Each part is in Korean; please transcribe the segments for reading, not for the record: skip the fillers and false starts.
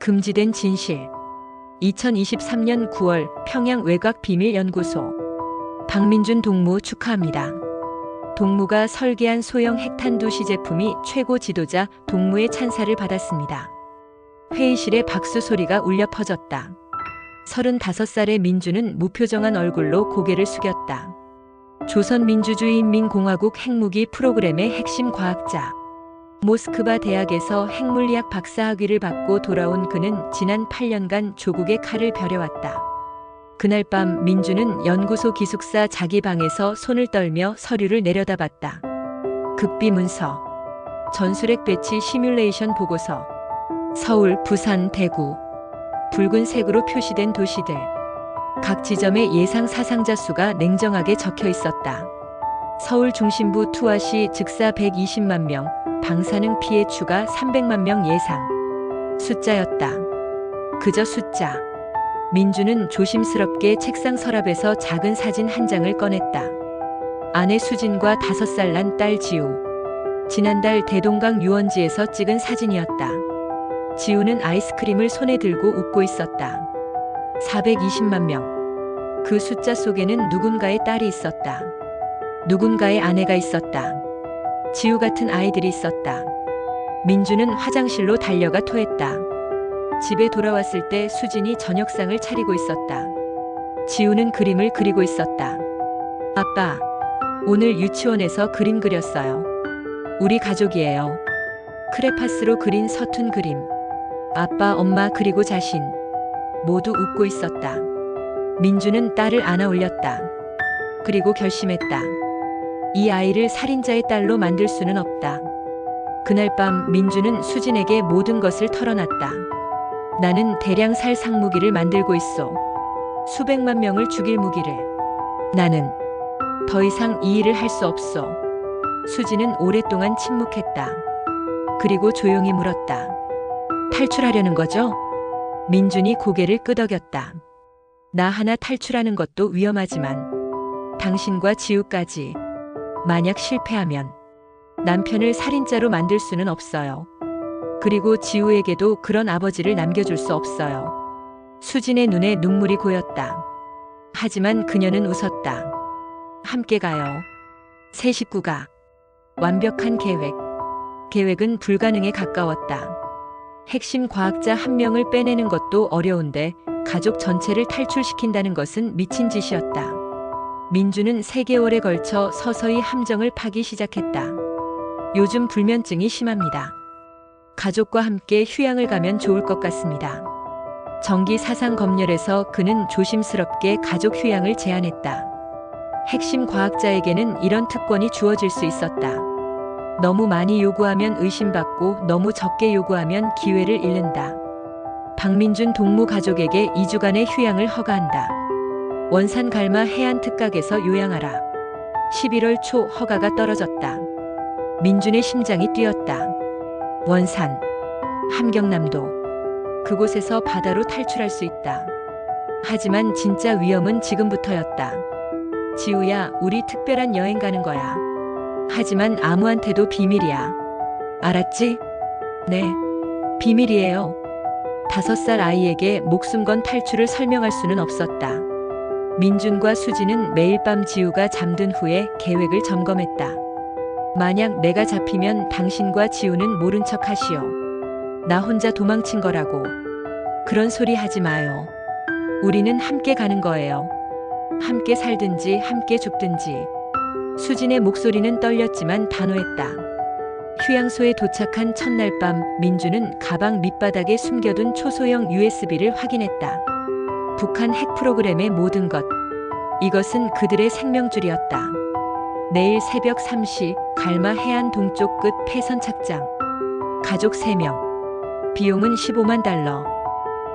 금지된 진실. 2023년 9월 평양 외곽비밀연구소. 박민준 동무 축하합니다. 동무가 설계한 소형 핵탄두 시제품이 최고 지도자 동무의 찬사를 받았습니다. 회의실에 박수 소리가 울려 퍼졌다. 35살의 민준은 무표정한 얼굴로 고개를 숙였다. 조선민주주의인민공화국 핵무기 프로그램의 핵심 과학자. 모스크바 대학에서 핵물리학 박사학위를 받고 돌아온 그는 지난 8년간 조국의 칼을 벼려왔다. 그날 밤 민준은 연구소 기숙사 자기 방에서 손을 떨며 서류를 내려다봤다. 극비 문서, 전술핵 배치 시뮬레이션 보고서, 서울, 부산, 대구, 붉은색으로 표시된 도시들. 각 지점의 예상 사상자 수가 냉정하게 적혀 있었다. 서울 중심부 투하 시 즉사 120만 명, 방사능 피해 추가 300만 명 예상. 숫자였다. 그저 숫자. 민준은 조심스럽게 책상 서랍에서 작은 사진 한 장을 꺼냈다. 아내 수진과 5살 난 딸 지우. 지난달 대동강 유원지에서 찍은 사진이었다. 지우는 아이스크림을 손에 들고 웃고 있었다. 420만 명. 그 숫자 속에는 누군가의 딸이 있었다. 누군가의 아내가 있었다. 지우 같은 아이들이 있었다. 민준은 화장실로 달려가 토했다. 집에 돌아왔을 때 수진이 저녁상을 차리고 있었다. 지우는 그림을 그리고 있었다. 아빠, 오늘 유치원에서 그림 그렸어요. 우리 가족이에요. 크레파스로 그린 서툰 그림. 아빠, 엄마 그리고 자신. 모두 웃고 있었다. 민준은 딸을 안아 올렸다. 그리고 결심했다. 이 아이를 살인자의 딸로 만들 수는 없다. 그날 밤 민준은 수진에게 모든 것을 털어놨다. 나는 대량 살 상무기를 만들고 있어. 수백만 명을 죽일 무기를. 나는 더 이상 이 일을 할 수 없어. 수진은 오랫동안 침묵했다. 그리고 조용히 물었다. 탈출하려는 거죠? 민준이 고개를 끄덕였다. 나 하나 탈출하는 것도 위험하지만 당신과 지우까지. 만약 실패하면 남편을 살인자로 만들 수는 없어요. 그리고 지우에게도 그런 아버지를 남겨줄 수 없어요. 수진의 눈에 눈물이 고였다. 하지만 그녀는 웃었다. 함께 가요. 세 식구가. 완벽한 계획. 계획은 불가능에 가까웠다. 핵심 과학자 한 명을 빼내는 것도 어려운데 가족 전체를 탈출시킨다는 것은 미친 짓이었다. 민준은 3개월에 걸쳐 서서히 함정을 파기 시작했다. 요즘 불면증이 심합니다. 가족과 함께 휴양을 가면 좋을 것 같습니다. 정기 사상 검열에서 그는 조심스럽게 가족 휴양을 제안했다. 핵심 과학자에게는 이런 특권이 주어질 수 있었다. 너무 많이 요구하면 의심받고 너무 적게 요구하면 기회를 잃는다. 박민준 동무 가족에게 2주간의 휴양을 허가한다. 원산 갈마 해안 특각에서 요양하라. 11월 초 허가가 떨어졌다. 민준의 심장이 뛰었다. 원산, 함경남도. 그곳에서 바다로 탈출할 수 있다. 하지만 진짜 위험은 지금부터였다. 지우야, 우리 특별한 여행 가는 거야. 하지만 아무한테도 비밀이야. 알았지? 네, 비밀이에요. 5살 아이에게 목숨 건 탈출을 설명할 수는 없었다. 민준과 수지는 매일 밤 지우가 잠든 후에 계획을 점검했다. 만약 내가 잡히면 당신과 지우는 모른 척 하시오. 나 혼자 도망친 거라고. 그런 소리 하지 마요. 우리는 함께 가는 거예요. 함께 살든지 함께 죽든지. 수진의 목소리는 떨렸지만 단호했다. 휴양소에 도착한 첫날 밤 민준은 가방 밑바닥에 숨겨둔 초소형 USB를 확인했다. 북한 핵 프로그램의 모든 것. 이것은 그들의 생명줄이었다. 내일 새벽 3시 갈마 해안 동쪽 끝 폐선 착장. 가족 3명. 비용은 $15만.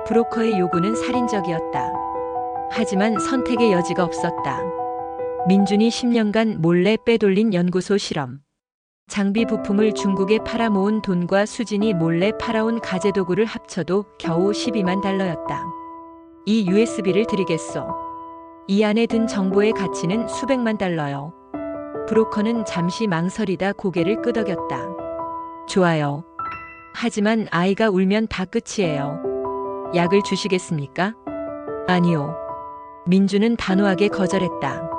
브로커의 요구는 살인적이었다. 하지만 선택의 여지가 없었다. 민준이 10년간 몰래 빼돌린 연구소 실험. 장비 부품을 중국에 팔아모은 돈과 수진이 몰래 팔아온 가재도구를 합쳐도 겨우 $12만. 이 USB를 드리겠소. 이 안에 든 정보의 가치는 수백만 달러요. 브로커는 잠시 망설이다 고개를 끄덕였다. 좋아요. 하지만 아이가 울면 다 끝이에요. 약을 주시겠습니까? 아니요. 민주는 단호하게 거절했다.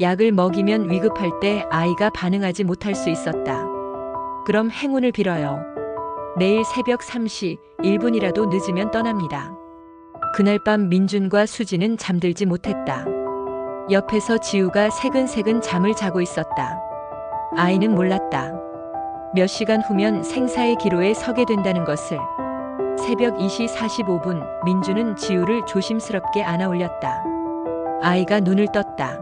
약을 먹이면 위급할 때 아이가 반응하지 못할 수 있었다. 그럼 행운을 빌어요. 내일 새벽 3시 1분이라도 늦으면 떠납니다. 그날 밤 민준과 수진은 잠들지 못했다. 옆에서 지우가 새근새근 잠을 자고 있었다. 아이는 몰랐다. 몇 시간 후면 생사의 기로에 서게 된다는 것을. 새벽 2시 45분 민주는 지우를 조심스럽게 안아 올렸다. 아이가 눈을 떴다.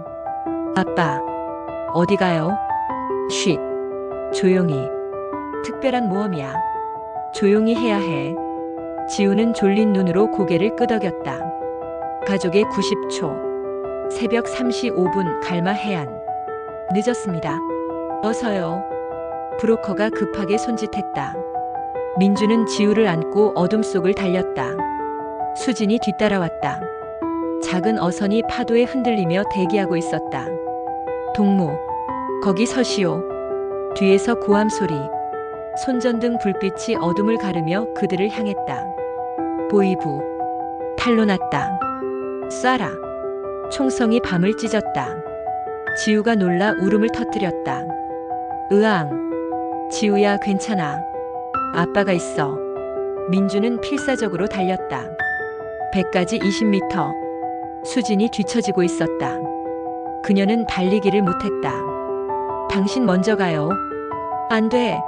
아빠, 어디 가요? 쉿, 조용히. 특별한 모험이야. 조용히 해야 해. 지우는 졸린 눈으로 고개를 끄덕였다. 가족의 90초. 새벽 3시 5분 갈마 해안. 늦었습니다. 어서요. 브로커가 급하게 손짓했다. 민주는 지우를 안고 어둠 속을 달렸다. 수진이 뒤따라왔다. 작은 어선이 파도에 흔들리며 대기하고 있었다. 동무, 거기 서시오. 뒤에서 고함 소리. 손전등 불빛이 어둠을 가르며 그들을 향했다. 보이부. 탈로 났다. 쏴라. 총성이 밤을 찢었다. 지우가 놀라 울음을 터뜨렸다. 으앙. 지우야, 괜찮아. 아빠가 있어. 민주는 필사적으로 달렸다. 100까지 20m. 수진이 뒤처지고 있었다. 그녀는 달리기를 못했다. 당신 먼저 가요. 안 돼.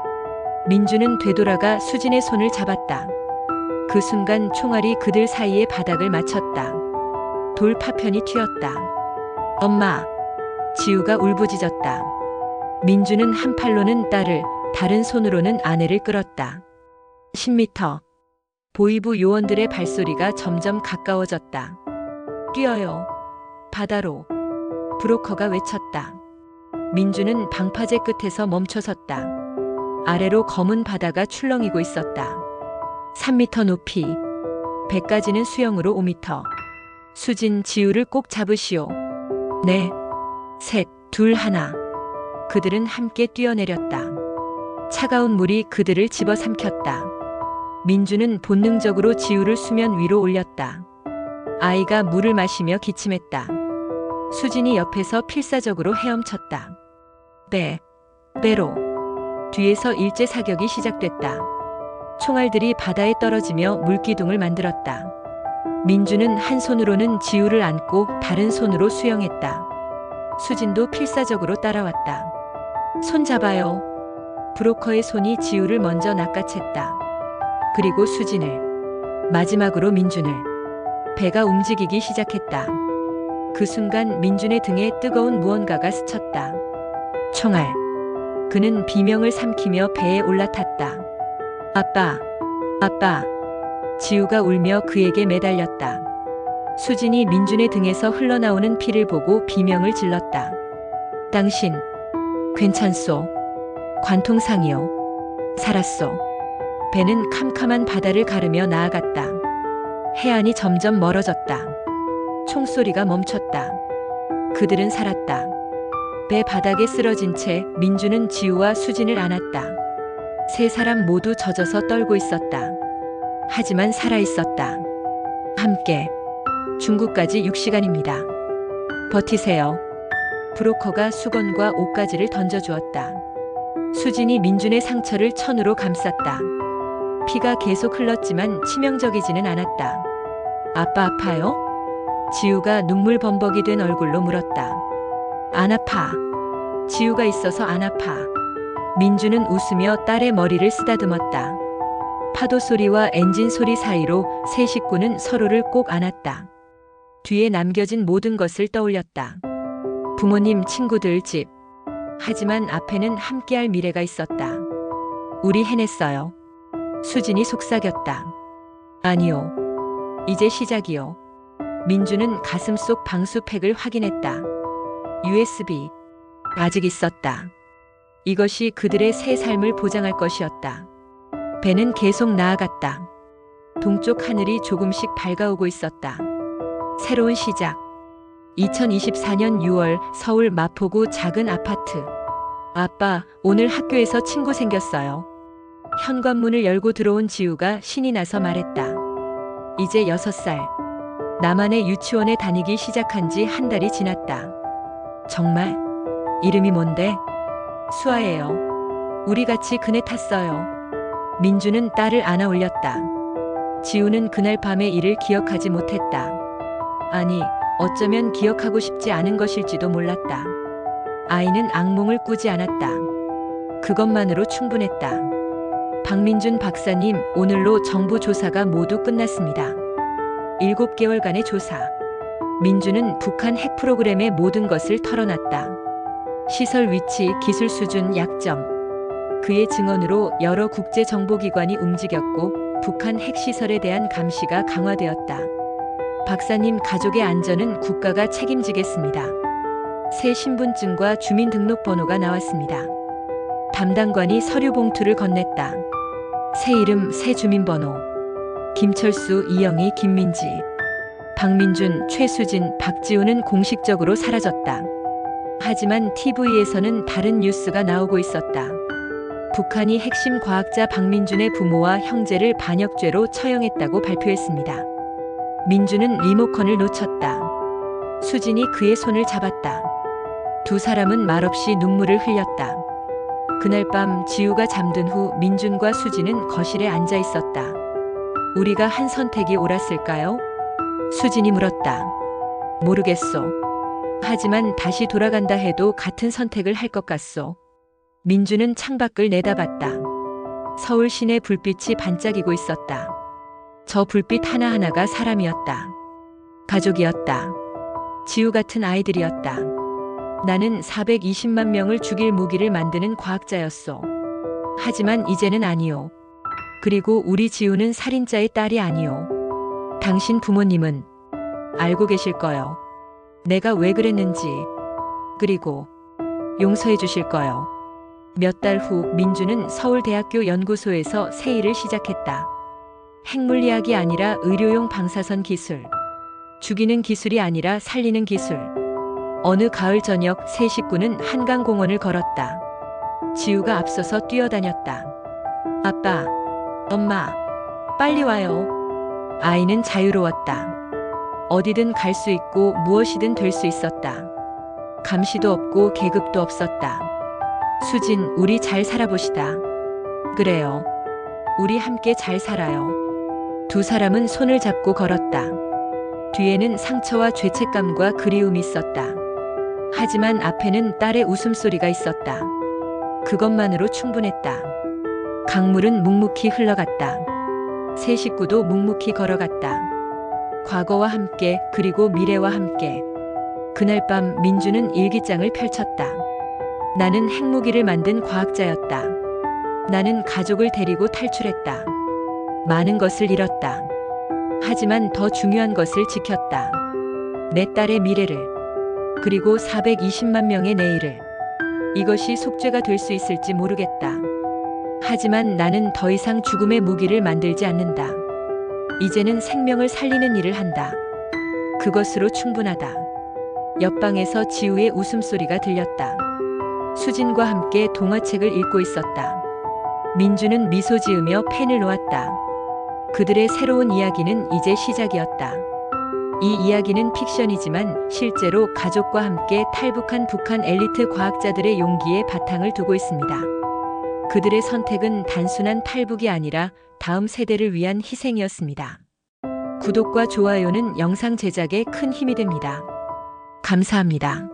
민주는 되돌아가 수진의 손을 잡았다. 그 순간 총알이 그들 사이에 바닥을 맞췄다. 돌 파편이 튀었다. 엄마. 지우가 울부짖었다. 민주는 한 팔로는 딸을, 다른 손으로는 아내를 끌었다. 10m. 보이부 요원들의 발소리가 점점 가까워졌다. 뛰어요. 바다로. 브로커가 외쳤다. 민주는 방파제 끝에서 멈춰섰다. 아래로 검은 바다가 출렁이고 있었다. 3m 높이. 배까지는 수영으로 5m. 수진, 지우를 꼭 잡으시오. 네. 셋, 둘, 하나. 그들은 함께 뛰어내렸다. 차가운 물이 그들을 집어삼켰다. 민주는 본능적으로 지우를 수면 위로 올렸다. 아이가 물을 마시며 기침했다. 수진이 옆에서 필사적으로 헤엄쳤다. 배로. 뒤에서 일제 사격이 시작됐다. 총알들이 바다에 떨어지며 물기둥을 만들었다. 민주는 한 손으로는 지우를 안고 다른 손으로 수영했다. 수진도 필사적으로 따라왔다. 손 잡아요. 브로커의 손이 지우를 먼저 낚아챘다. 그리고 수진을. 마지막으로 민준을. 배가 움직이기 시작했다. 그 순간 민준의 등에 뜨거운 무언가가 스쳤다. 총알. 그는 비명을 삼키며 배에 올라탔다. 아빠, 아빠. 지우가 울며 그에게 매달렸다. 수진이 민준의 등에서 흘러나오는 피를 보고 비명을 질렀다. 당신, 괜찮소? 관통상이요. 살았소. 배는 캄캄한 바다를 가르며 나아갔다. 해안이 점점 멀어졌다. 총소리가 멈췄다. 그들은 살았다. 배 바닥에 쓰러진 채 민주는 지우와 수진을 안았다. 세 사람 모두 젖어서 떨고 있었다. 하지만 살아있었다. 함께. 중국까지 6시간입니다. 버티세요. 브로커가 수건과 옷가지를 던져주었다. 수진이 민준의 상처를 천으로 감쌌다. 피가 계속 흘렀지만 치명적이지는 않았다. 아빠 아파요? 지우가 눈물 범벅이 된 얼굴로 물었다. 안 아파. 지우가 있어서 안 아파. 민주는 웃으며 딸의 머리를 쓰다듬었다. 파도 소리와 엔진 소리 사이로 세 식구는 서로를 꼭 안았다. 뒤에 남겨진 모든 것을 떠올렸다. 부모님, 친구들, 집. 하지만 앞에는 함께할 미래가 있었다. 우리 해냈어요. 수진이 속삭였다. 아니요. 이제 시작이요. 민주는 가슴 속 방수팩을 확인했다. USB. 아직 있었다. 이것이 그들의 새 삶을 보장할 것이었다. 배는 계속 나아갔다. 동쪽 하늘이 조금씩 밝아오고 있었다. 새로운 시작. 2024년 6월 서울 마포구 작은 아파트. 아빠, 오늘 학교에서 친구 생겼어요. 현관문을 열고 들어온 지우가 신이 나서 말했다. 이제 6살. 나만의 유치원에 다니기 시작한 지 한 달이 지났다. 정말? 이름이 뭔데? 수아예요. 우리 같이 그네 탔어요. 민주는 딸을 안아 올렸다. 지우는 그날 밤의 일을 기억하지 못했다. 아니, 어쩌면 기억하고 싶지 않은 것일지도 몰랐다. 아이는 악몽을 꾸지 않았다. 그것만으로 충분했다. 박민준 박사님, 오늘로 정부 조사가 모두 끝났습니다. 7개월간의 조사. 민주는 북한 핵 프로그램의 모든 것을 털어놨다. 시설 위치, 기술 수준, 약점. 그의 증언으로 여러 국제 정보기관이 움직였고 북한 핵시설에 대한 감시가 강화되었다. 박사님, 가족의 안전은 국가가 책임지겠습니다. 새 신분증과 주민등록번호가 나왔습니다. 담당관이 서류 봉투를 건넸다. 새 이름, 새 주민번호. 김철수, 이영희, 김민지. 박민준, 최수진, 박지우는 공식적으로 사라졌다. 하지만 TV에서는 다른 뉴스가 나오고 있었다. 북한이 핵심 과학자 박민준의 부모와 형제를 반역죄로 처형했다고 발표했습니다. 민준은 리모컨을 놓쳤다. 수진이 그의 손을 잡았다. 두 사람은 말없이 눈물을 흘렸다. 그날 밤 지우가 잠든 후 민준과 수진은 거실에 앉아 있었다. 우리가 한 선택이 옳았을까요? 수진이 물었다. 모르겠소. 하지만 다시 돌아간다 해도 같은 선택을 할 것 같소. 민주는 창밖을 내다봤다. 서울 시내 불빛이 반짝이고 있었다. 저 불빛 하나하나가 사람이었다. 가족이었다. 지우 같은 아이들이었다. 나는 420만 명을 죽일 무기를 만드는 과학자였소. 하지만 이제는 아니요. 그리고 우리 지우는 살인자의 딸이 아니요. 당신 부모님은 알고 계실 거요. 내가 왜 그랬는지. 그리고 용서해 주실 거요. 몇 달 후 민주는 서울대학교 연구소에서 새 일을 시작했다. 핵물리학이 아니라 의료용 방사선 기술. 죽이는 기술이 아니라 살리는 기술. 어느 가을 저녁 세 식구는 한강공원을 걸었다. 지우가 앞서서 뛰어다녔다. 아빠, 엄마, 빨리 와요. 아이는 자유로웠다. 어디든 갈 수 있고 무엇이든 될 수 있었다. 감시도 없고 계급도 없었다. 수진, 우리 잘 살아보시다. 그래요. 우리 함께 잘 살아요. 두 사람은 손을 잡고 걸었다. 뒤에는 상처와 죄책감과 그리움이 있었다. 하지만 앞에는 딸의 웃음소리가 있었다. 그것만으로 충분했다. 강물은 묵묵히 흘러갔다. 세 식구도 묵묵히 걸어갔다. 과거와 함께, 그리고 미래와 함께. 그날 밤 민주는 일기장을 펼쳤다. 나는 핵무기를 만든 과학자였다. 나는 가족을 데리고 탈출했다. 많은 것을 잃었다. 하지만 더 중요한 것을 지켰다. 내 딸의 미래를. 그리고 420만 명의 내일을. 이것이 속죄가 될 수 있을지 모르겠다. 하지만 나는 더 이상 죽음의 무기를 만들지 않는다. 이제는 생명을 살리는 일을 한다. 그것으로 충분하다. 옆방에서 지우의 웃음소리가 들렸다. 수진과 함께 동화책을 읽고 있었다. 민주는 미소 지으며 펜을 놓았다. 그들의 새로운 이야기는 이제 시작이었다. 이 이야기는 픽션이지만 실제로 가족과 함께 탈북한 북한 엘리트 과학자들의 용기에 바탕을 두고 있습니다. 그들의 선택은 단순한 탈북이 아니라 다음 세대를 위한 희생이었습니다. 구독과 좋아요는 영상 제작에 큰 힘이 됩니다. 감사합니다.